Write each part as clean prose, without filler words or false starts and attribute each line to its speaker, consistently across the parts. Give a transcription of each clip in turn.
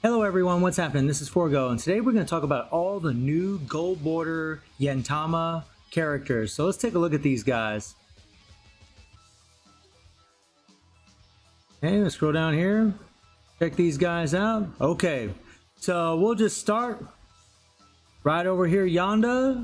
Speaker 1: Hello everyone, what's happening? This is Forgo, and today we're going to talk about all the new Gold Border Gintama characters. So let's take a look at these guys. Okay, let's scroll down here. Check these guys out. Okay, so we'll just start right over here yonder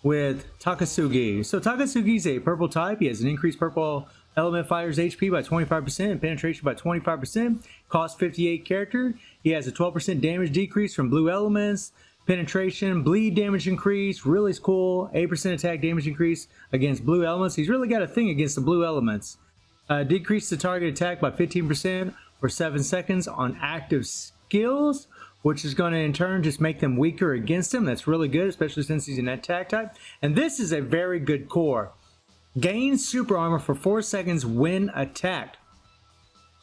Speaker 1: with Takasugi. So Takasugi's a purple type. He has an increased purple element fighter's HP by 25% and penetration by 25%. Cost 58 character. He has a 12% damage decrease from blue elements. Penetration, bleed damage increase. Really cool. 8% attack damage increase against blue elements. He's really got a thing against the blue elements. Decrease the target attack by 15% for 7 seconds on active skills, which is going to in turn just make them weaker against him. That's really good, especially since he's an attack type. And this is a very good core. Gain super armor for 4 seconds when attacked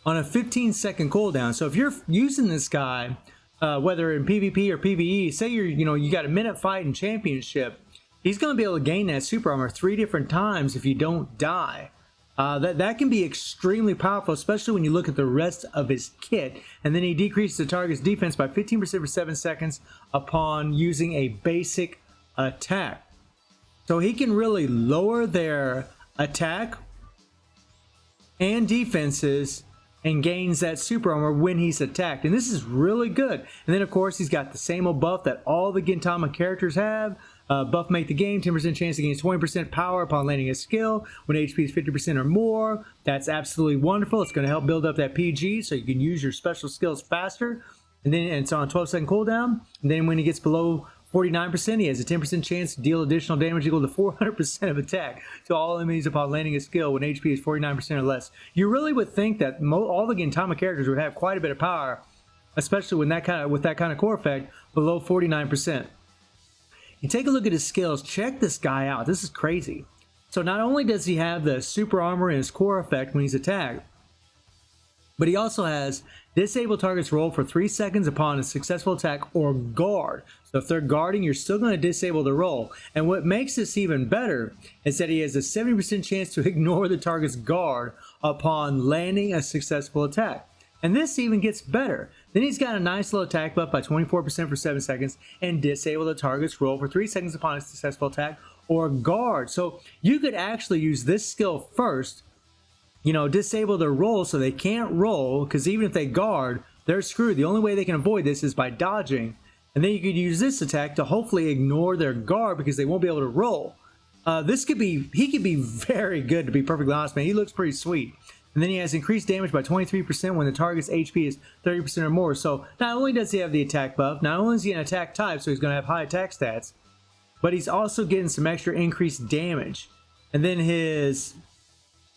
Speaker 1: on a 15-second cooldown. So if you're using this guy, whether in PvP or PvE, say you got a minute fight in championship, he's going to be able to gain that super armor 3 different times if you don't die. That can be extremely powerful, especially when you look at the rest of his kit. And then he decreases the target's defense by 15% for 7 seconds upon using a basic attack. So he can really lower their attack and defenses and gains that super armor when he's attacked. And this is really good. And then of course he's got the same old buff that all the Gintama characters have. Buff make the game, 10% chance to gain 20% power upon landing a skill when HP is 50% or more. That's absolutely wonderful. It's going to help build up that PG so you can use your special skills faster. And then it's on a 12-second cooldown. And then when he gets below 49%, he has a 10% chance to deal additional damage equal to 400% of attack to all enemies upon landing a skill when HP is 49% or less. You really would think that all the Gintama characters would have quite a bit of power, especially with that kind of core effect below 49%. You take a look at his skills. Check this guy out. This is crazy. So not only does he have the super armor and his core effect when he's attacked, but he also has disable targets roll for 3 seconds upon a successful attack or guard. So if they're guarding, you're still going to disable the roll. And what makes this even better is that he has a 70% chance to ignore the target's guard upon landing a successful attack. And this even gets better. Then he's got a nice little attack buff by 24% for 7 seconds and disable the target's roll for 3 seconds upon a successful attack or guard. So you could actually use this skill first, disable their roll so they can't roll, because even if they guard, they're screwed. The only way they can avoid this is by dodging. And then you could use this attack to hopefully ignore their guard because they won't be able to roll. He could be very good, to be perfectly honest, man. He looks pretty sweet. And then he has increased damage by 23% when the target's HP is 30% or more. So not only does he have the attack buff, not only is he an attack type, so he's going to have high attack stats, but he's also getting some extra increased damage. And then his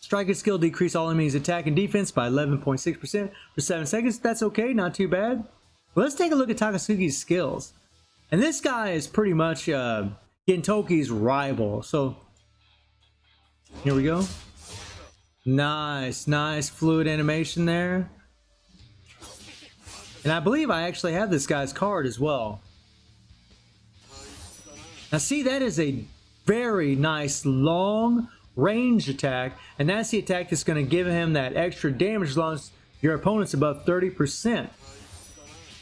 Speaker 1: striker skill decrease all enemies' attack and defense by 11.6% for 7 seconds. That's okay, not too bad. Well, let's take a look at Takasugi's skills. And this guy is pretty much Gentoki's rival. So here we go. Nice fluid animation there. And I believe I actually have this guy's card as well. Now see, that is a very nice long range attack, and that's the attack that's going to give him that extra damage as long as your opponent's above 30%.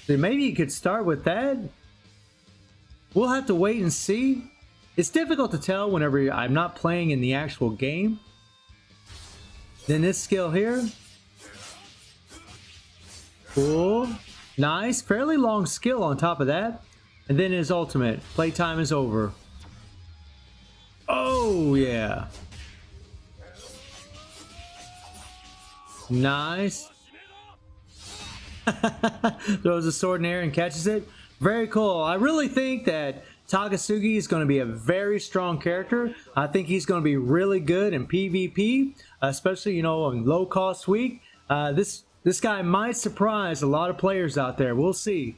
Speaker 1: So maybe you could start with that. We'll have to wait and see. It's difficult to tell whenever I'm not playing in the actual game. Then this skill here. Cool. Nice. Fairly long skill on top of that. And then his ultimate. Playtime is over. Oh, yeah. Nice. Throws a sword in the air and catches it. Very cool. I really think that Takasugi is going to be a very strong character. I think he's going to be really good in PvP, especially, on low cost week. This guy might surprise a lot of players out there. We'll see.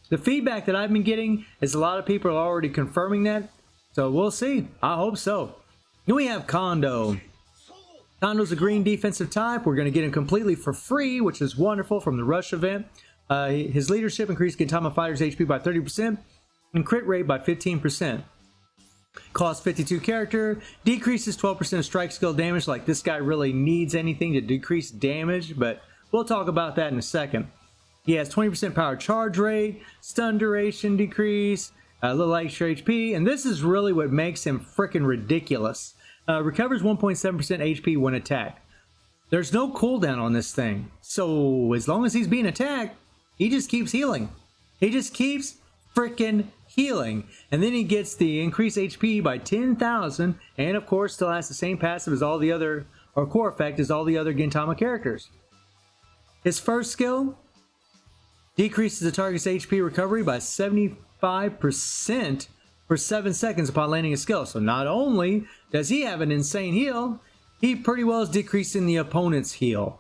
Speaker 1: The feedback that I've been getting is a lot of people are already confirming that. So we'll see. I hope so. Then we have Condo. Condo's a green defensive type. We're going to get him completely for free, which is wonderful, from the Rush event. His leadership increased Gintama fighters' HP by 30% and crit rate by 15%. Cost 52 character, decreases 12% of strike skill damage. Like, this guy really needs anything to decrease damage, but we'll talk about that in a second. He has 20% power charge rate, stun duration decrease, a little extra HP, and this is really what makes him freaking ridiculous. Recovers 1.7% HP when attacked. There's no cooldown on this thing, so as long as he's being attacked, he just keeps healing. He just keeps freaking healing, and then he gets the increased HP by 10,000, and of course still has the same passive as all the other, or core effect as all the other Gintama characters. His first skill decreases the target's HP recovery by 75% for 7 seconds upon landing a skill. So not only does he have an insane heal, he pretty well is decreasing the opponent's heal.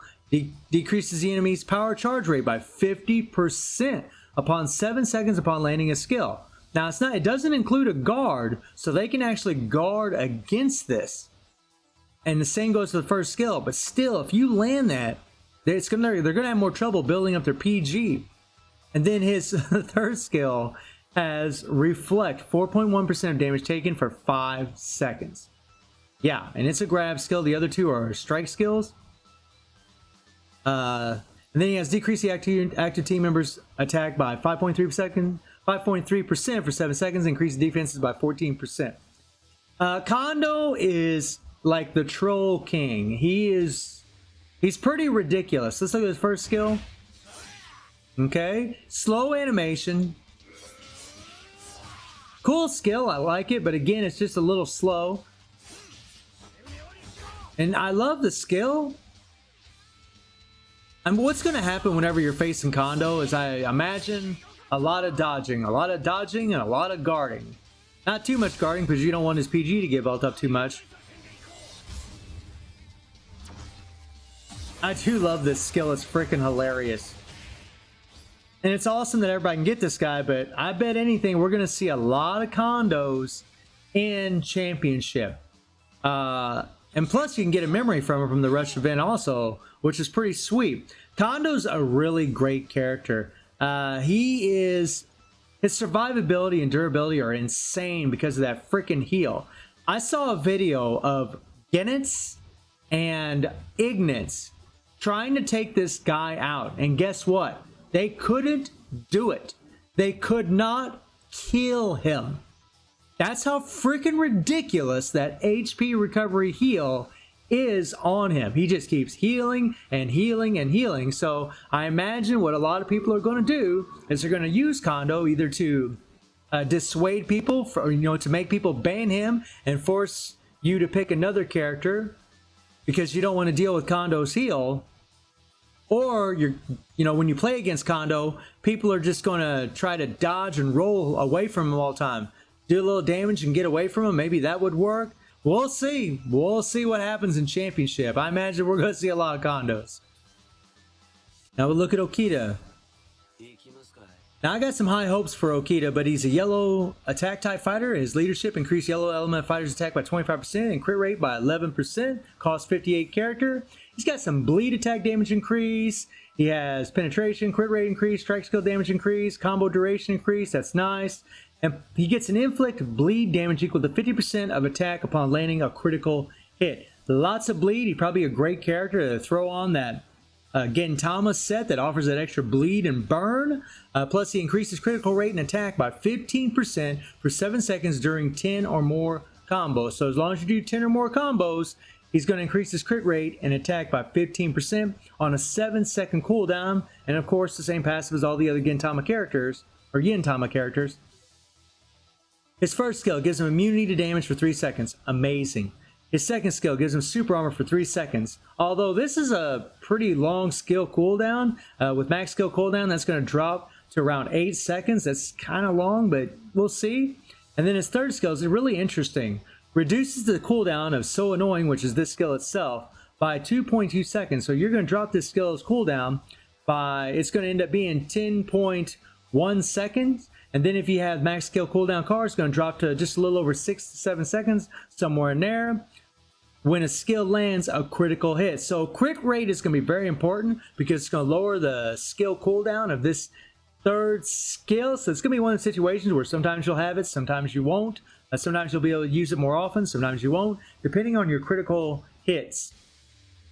Speaker 1: Decreases the enemy's power charge rate by 50% upon 7 seconds upon landing a skill. Now it doesn't include a guard, so they can actually guard against this. And the same goes to the first skill, but still, if you land that, they're gonna have more trouble building up their PG. And then his third skill has Reflect, 4.1% of damage taken for 5 seconds. Yeah, and it's a grab skill. The other two are strike skills. And then he has decreased the active team members' attack by 5.3% for 7 seconds, increased defenses by 14%. Condo is like the troll king. He's pretty ridiculous. Let's look at his first skill. Okay, slow animation. Cool skill, I like it, but again, it's just a little slow. And I love the skill. And what's going to happen whenever you're facing Condo is I imagine a lot of dodging, and a lot of guarding. Not too much guarding because you don't want his PG to get built up too much. I do love this skill. It's freaking hilarious. And it's awesome that everybody can get this guy, but I bet anything we're going to see a lot of Condos in Championship. And plus you can get a memory from him from the Rush event also, which is pretty sweet. Condo's a really great character. His survivability and durability are insane because of that freaking heal. I saw a video of Genitz and Ignitz trying to take this guy out, and guess what? They couldn't do it. They could not kill him. That's how freaking ridiculous that HP recovery heal is on him. He just keeps healing and healing and healing. So I imagine what a lot of people are going to do is they're going to use Condo either to dissuade people, to make people ban him and force you to pick another character because you don't want to deal with Condo's heal. Or when you play against Condo, people are just going to try to dodge and roll away from him all the time. Do a little damage and get away from him. Maybe that would work. We'll see. We'll see what happens in Championship. I imagine we're going to see a lot of Condos. Now we'll look at Okita. Now I got some high hopes for Okita, but he's a yellow attack type fighter. His leadership increased yellow element fighters attack by 25% and crit rate by 11%. Cost 58 character. He's got some bleed attack damage increase. He has penetration, crit rate increase, strike skill damage increase, combo duration increase. That's nice. And he gets an inflict bleed damage equal to 50% of attack upon landing a critical hit. Lots of bleed. He's probably a great character to throw on that Gintama set that offers that extra bleed and burn. Plus, he increases critical rate and attack by 15% for 7 seconds during 10 or more combos. So as long as you do 10 or more combos, he's going to increase his crit rate and attack by 15% on a 7-second cooldown. And of course, the same passive as all the other Gintama characters. His first skill gives him immunity to damage for 3 seconds. Amazing. His second skill gives him super armor for 3 seconds. Although this is a pretty long skill cooldown. With max skill cooldown, that's going to drop to around 8 seconds. That's kind of long, but we'll see. And then his third skill is really interesting. Reduces the cooldown of So Annoying, which is this skill itself, by 2.2 seconds. So you're going to drop this skill's cooldown by, it's going to end up being 10.1 seconds. And then if you have max skill cooldown cards, it's going to drop to just a little over 6 to 7 seconds, somewhere in there, when a skill lands a critical hit. So crit rate is going to be very important because it's going to lower the skill cooldown of this third skill. So it's going to be one of the situations where sometimes you'll have it, sometimes you won't. Sometimes you'll be able to use it more often, sometimes you won't, depending on your critical hits.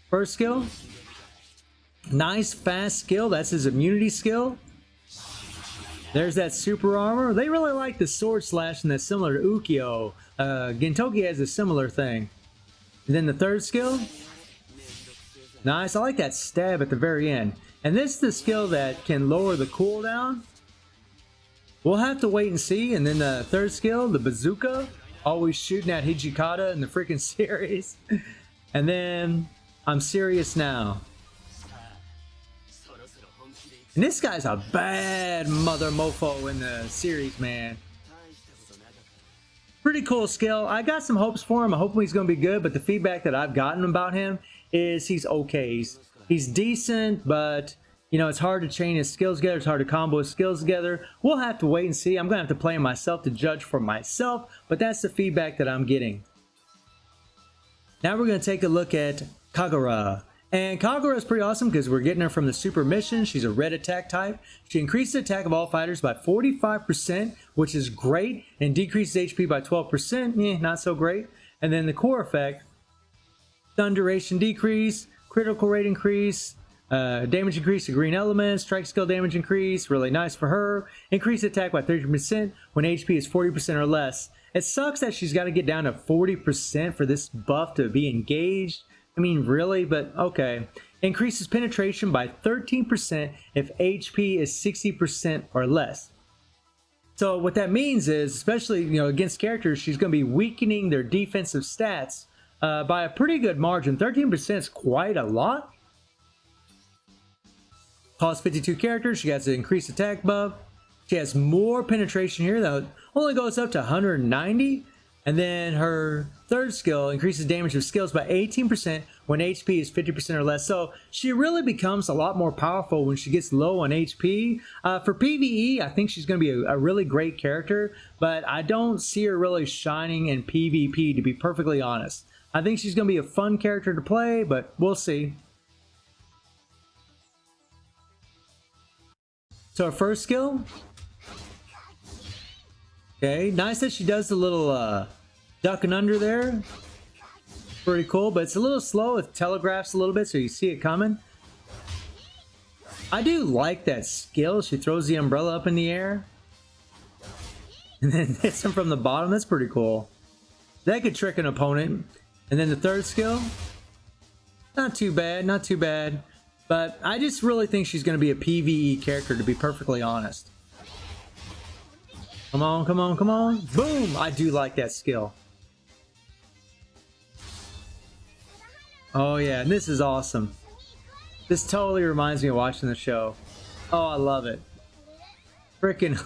Speaker 1: First skill, Nice fast skill. That's his immunity skill. There's that super armor. They really like the sword slash, and that's similar to Ukyo. Gentoki has a similar thing. And then the third skill. Nice. I like that stab at the very end. And this is the skill that can lower the cooldown. We'll have to wait and see. And then the third skill, the bazooka. Always shooting at Hijikata in the freaking series. And then I'm serious now. And this guy's a bad mother mofo in the series, man. Pretty cool skill. I got some hopes for him. I hope he's going to be good, but the feedback that I've gotten about him is he's okay. He's decent, but you know, it's hard to chain his skills together. It's hard to combo his skills together. We'll have to wait and see. I'm going to have to play him myself to judge for myself, but that's the feedback that I'm getting. Now we're going to take a look at Kagura. And Kagura is pretty awesome because we're getting her from the super mission. She's a red attack type. She increases the attack of all fighters by 45%, which is great, and decreases HP by 12%. Not so great. And then the core effect, stun duration decrease, critical rate increase, damage increase to green elements, strike skill damage increase, really nice for her. Increase attack by 30% when HP is 40% or less. It sucks that she's got to get down to 40% for this buff to be engaged. I mean, really, but okay. Increases penetration by 13% if HP is 60% or less. So what that means is, especially against characters, she's going to be weakening their defensive stats by a pretty good margin. 13% is quite a lot. Costs 52 characters. She has an increased attack buff. She has more penetration here, though. Only goes up to 190. And then her third skill increases damage of skills by 18% when HP is 50% or less. So she really becomes a lot more powerful when she gets low on HP. For PvE, I think she's going to be a really great character, but I don't see her really shining in PvP, to be perfectly honest. I think she's going to be a fun character to play, but we'll see. So her first skill. Okay, nice that she does the little ducking under there. Pretty cool, but it's a little slow. It telegraphs a little bit, so you see it coming. I do like that skill. She throws the umbrella up in the air and then hits him from the bottom. That's pretty cool. That could trick an opponent. And then the third skill, not too bad, not too bad. But I just really think she's going to be a PvE character, to be perfectly honest. Come on, come on, come on. Boom! I do like that skill. Oh yeah, and this is awesome. This totally reminds me of watching the show. Oh, I love it. Freaking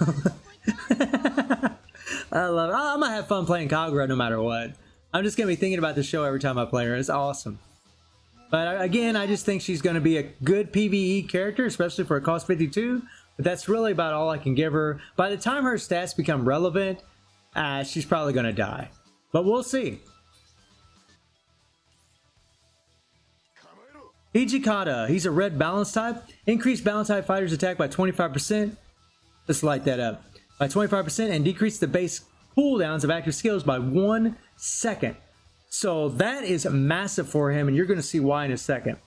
Speaker 1: I love it. I'm gonna have fun playing Kagura no matter what. I'm just gonna be thinking about the show every time I play her. It's awesome. But again, I just think she's gonna be a good PvE character, especially for a cost 52. But that's really about all I can give her. By the time her stats become relevant, she's probably going to die. But we'll see. Hijikata. He's a red balance type. Increase balance type fighters' attack by 25%. Let's light that up. By 25% and decrease the base cooldowns of active skills by 1 second. So that is massive for him, and you're going to see why in a second.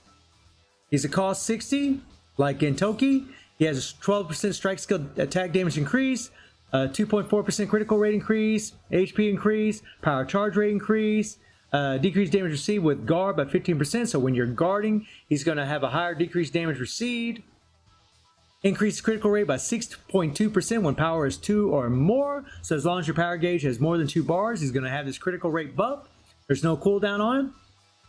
Speaker 1: He's a cost 60, like Gentoki. He has a 12% strike skill attack damage increase, 2.4% critical rate increase, HP increase, power charge rate increase, decreased damage received with guard by 15%. So when you're guarding, he's going to have a higher decreased damage received. Increased critical rate by 6.2% when power is 2 or more. So as long as your power gauge has more than 2 bars, he's going to have this critical rate buff. There's no cooldown on him.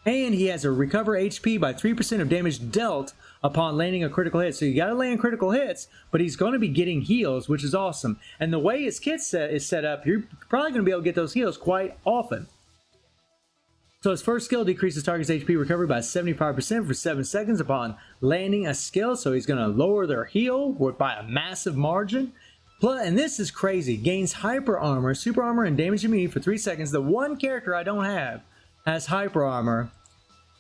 Speaker 1: And he has a recover HP by 3% of damage dealt upon landing a critical hit. So you got to land critical hits, but he's going to be getting heals, which is awesome. And the way his kit is set up, you're probably going to be able to get those heals quite often. So his first skill decreases target's HP recovery by 75% for 7 seconds upon landing a skill. So he's going to lower their heal by a massive margin. Plus, and this is crazy, gains hyper armor, super armor, and damage immunity for 3 seconds. The one character I don't have has hyper armor.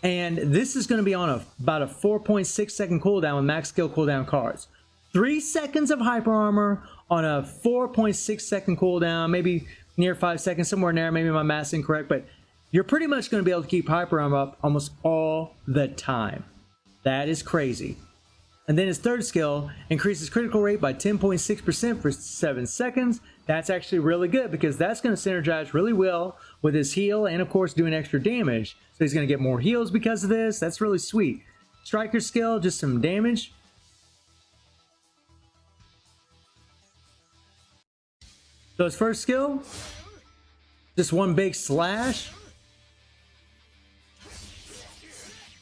Speaker 1: And this is going to be on about a 4.6 second cooldown with max skill cooldown cards. 3 seconds of hyper armor on a 4.6 second cooldown, maybe near 5 seconds, somewhere in there. Maybe my math's incorrect, but you're pretty much going to be able to keep hyper armor up almost all the time. That is crazy. And then his third skill increases critical rate by 10.6% for 7 seconds. That's actually really good because that's going to synergize really well with his heal and of course doing extra damage. So he's going to get more heals because of this. That's really sweet. Striker skill, just some damage. So his first skill, just one big slash.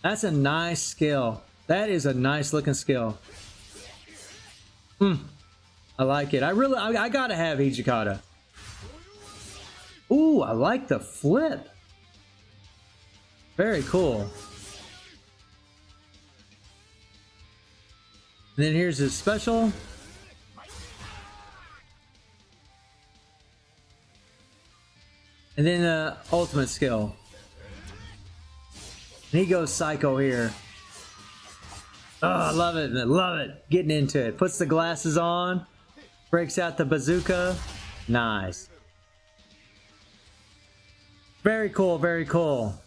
Speaker 1: That's a nice skill. That is a nice looking skill. I like it. I gotta have Hijikata. Ooh, I like the flip. Very cool. And then here's his special. And then the ultimate skill. And he goes psycho here. Oh, I love it. I love it. Getting into it. Puts the glasses on. Breaks out the bazooka. Nice. Very cool. Very cool.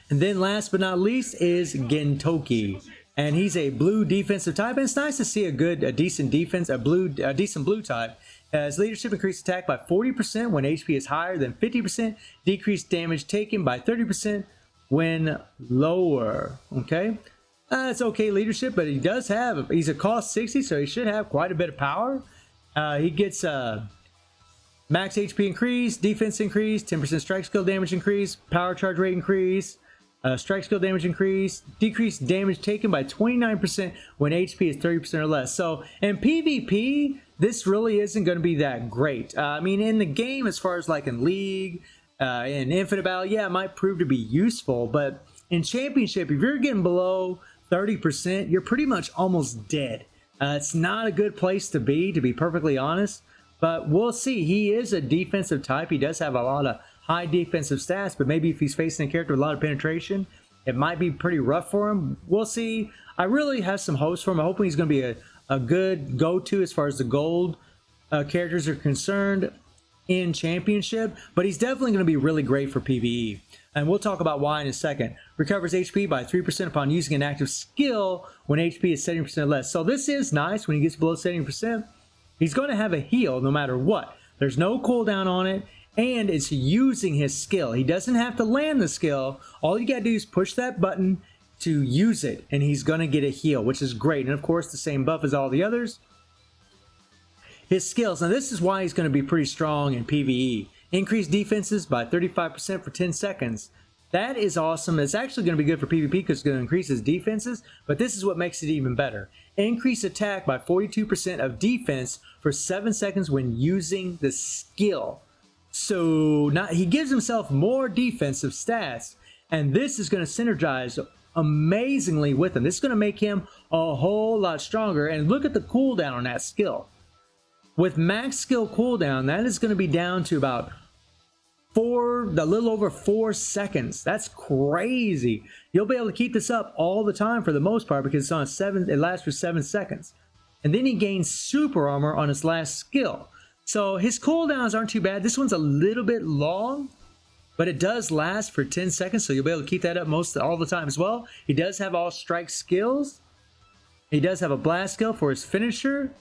Speaker 1: And then last but not least is Gentoki. And he's a blue defensive type. And it's nice to see a decent defense, a decent blue type. His leadership increased attack by 40% when HP is higher than 50%. Decreased damage taken by 30% when lower. Okay. It's okay leadership, but he's a cost 60, so he should have quite a bit of power. He gets max HP increase, defense increase, 10% strike skill damage increase, power charge rate increase, strike skill damage increase, decreased damage taken by 29% when HP is 30% or less. So in PvP, this really isn't going to be that great. I mean, in the game, as far as like in League, in Infinite Battle, yeah, it might prove to be useful, but in Championship, if you're getting below 30%, you're pretty much almost dead. It's not a good place to be perfectly honest, but we'll see. He is a defensive type. He does have a lot of high defensive stats, but maybe if he's facing a character with a lot of penetration, it might be pretty rough for him. We'll see. I really have some hopes for him. I'm hoping he's going to be a good go-to as far as the gold characters are concerned in Championship, but he's definitely going to be really great for PvE. And we'll talk about why in a second. Recovers HP by 3% upon using an active skill when HP is 70% or less. So this is nice when he gets below 70%. He's going to have a heal no matter what. There's no cooldown on it, and it's using his skill. He doesn't have to land the skill. All you got to do is push that button to use it, and he's going to get a heal, which is great. And of course, the same buff as all the others. His skills. Now, this is why he's going to be pretty strong in PvE. Increase defenses by 35% for 10 seconds. That is awesome. It's actually going to be good for PvP because it's going to increase his defenses, but this is what makes it even better. Increase attack by 42% of defense for 7 seconds when using the skill. So he gives himself more defensive stats, and this is going to synergize amazingly with him. This is going to make him a whole lot stronger. And look at the cooldown on that skill. With max skill cooldown, that is going to be down to about a little over 4 seconds. That's crazy. You'll be able to keep this up all the time for the most part because it's on it lasts for 7 seconds. And then he gains super armor on his last skill. So his cooldowns aren't too bad. This one's a little bit long, but it does last for 10 seconds, so you'll be able to keep that up all the time as well. He does have all strike skills. He does have a blast skill for his finisher.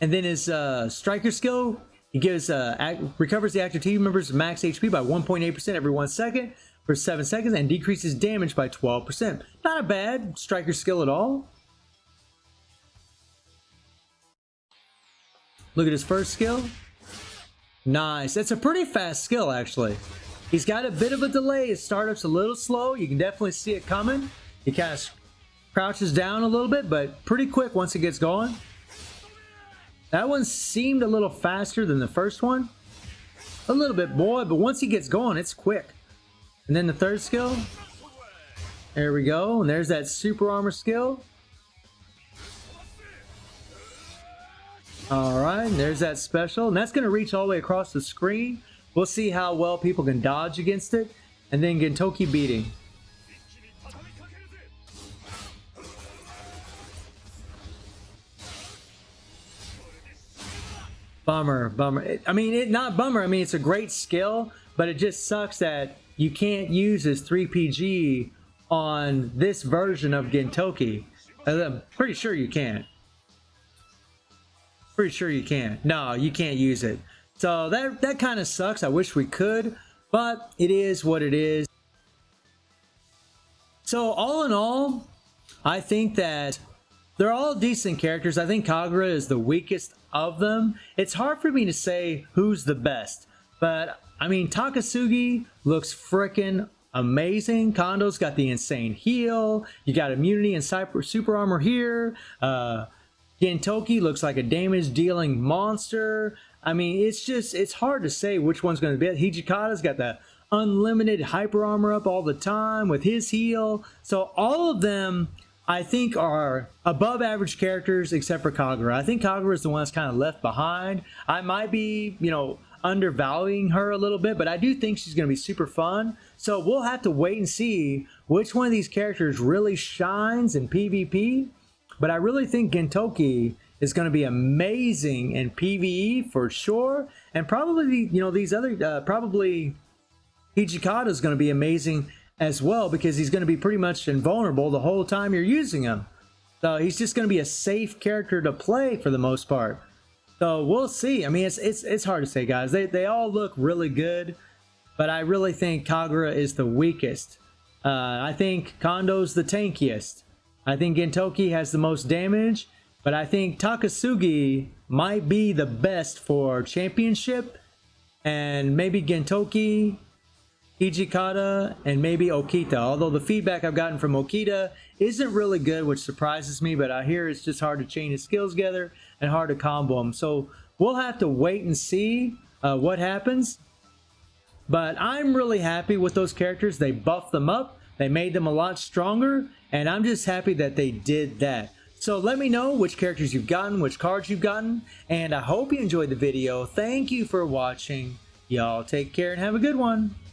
Speaker 1: And then his striker skill, he gives recovers the active team members' max HP by 1.8% every 1 second for 7 seconds and decreases damage by 12%. Not a bad striker skill at all. Look at his first skill. Nice. That's a pretty fast skill, actually. He's got a bit of a delay. His startup's a little slow. You can definitely see it coming. He kind of crouches down a little bit, but pretty quick once it gets going. That one seemed a little faster than the first one. A little bit more, but once he gets going, it's quick. And then the third skill. There we go. And there's that super armor skill. Alright, and there's that special. And that's going to reach all the way across the screen. We'll see how well people can dodge against it. And then Gentoki beating. Bummer, bummer. I mean, not bummer. I mean, it's a great skill, but it just sucks that you can't use his 3PG on this version of Gentoki. I'm pretty sure you can't. Pretty sure you can't. No, you can't use it. So that kind of sucks. I wish we could, but it is what it is. So all in all, I think that they're all decent characters. I think Kagura is the weakest of them. It's hard for me to say who's the best, but I mean, Takasugi looks freaking amazing. Kondo's got the insane heal. You got immunity and super armor here. Gentoki looks like a damage dealing monster. I mean, it's hard to say which one's going to be. Hijikata's got the unlimited hyper armor up all the time with his heal. So all of them, I think, are above average characters except for Kagura. I think Kagura is the one that's kind of left behind. I might be, undervaluing her a little bit, but I do think she's going to be super fun. So we'll have to wait and see which one of these characters really shines in PvP. But I really think Gentoki is going to be amazing in PvE for sure. And probably, these other, probably Hijikata is going to be amazing as well, because he's going to be pretty much invulnerable the whole time you're using him. So he's just going to be a safe character to play for the most part. So we'll see. I mean, it's hard to say, guys. They all look really good, but I really think Kagura is the weakest. I think Kondo's the tankiest. I think Gentoki has the most damage, but I think Takasugi might be the best for championship, and maybe Gentoki, Hijikata, and maybe Okita. Although the feedback I've gotten from Okita isn't really good, which surprises me, but I hear it's just hard to chain his skills together and hard to combo them. So we'll have to wait and see what happens. But I'm really happy with those characters. They buffed them up. They made them a lot stronger, and I'm just happy that they did that. So let me know which characters you've gotten, which cards you've gotten, and I hope you enjoyed the video. Thank you for watching. Y'all take care and have a good one.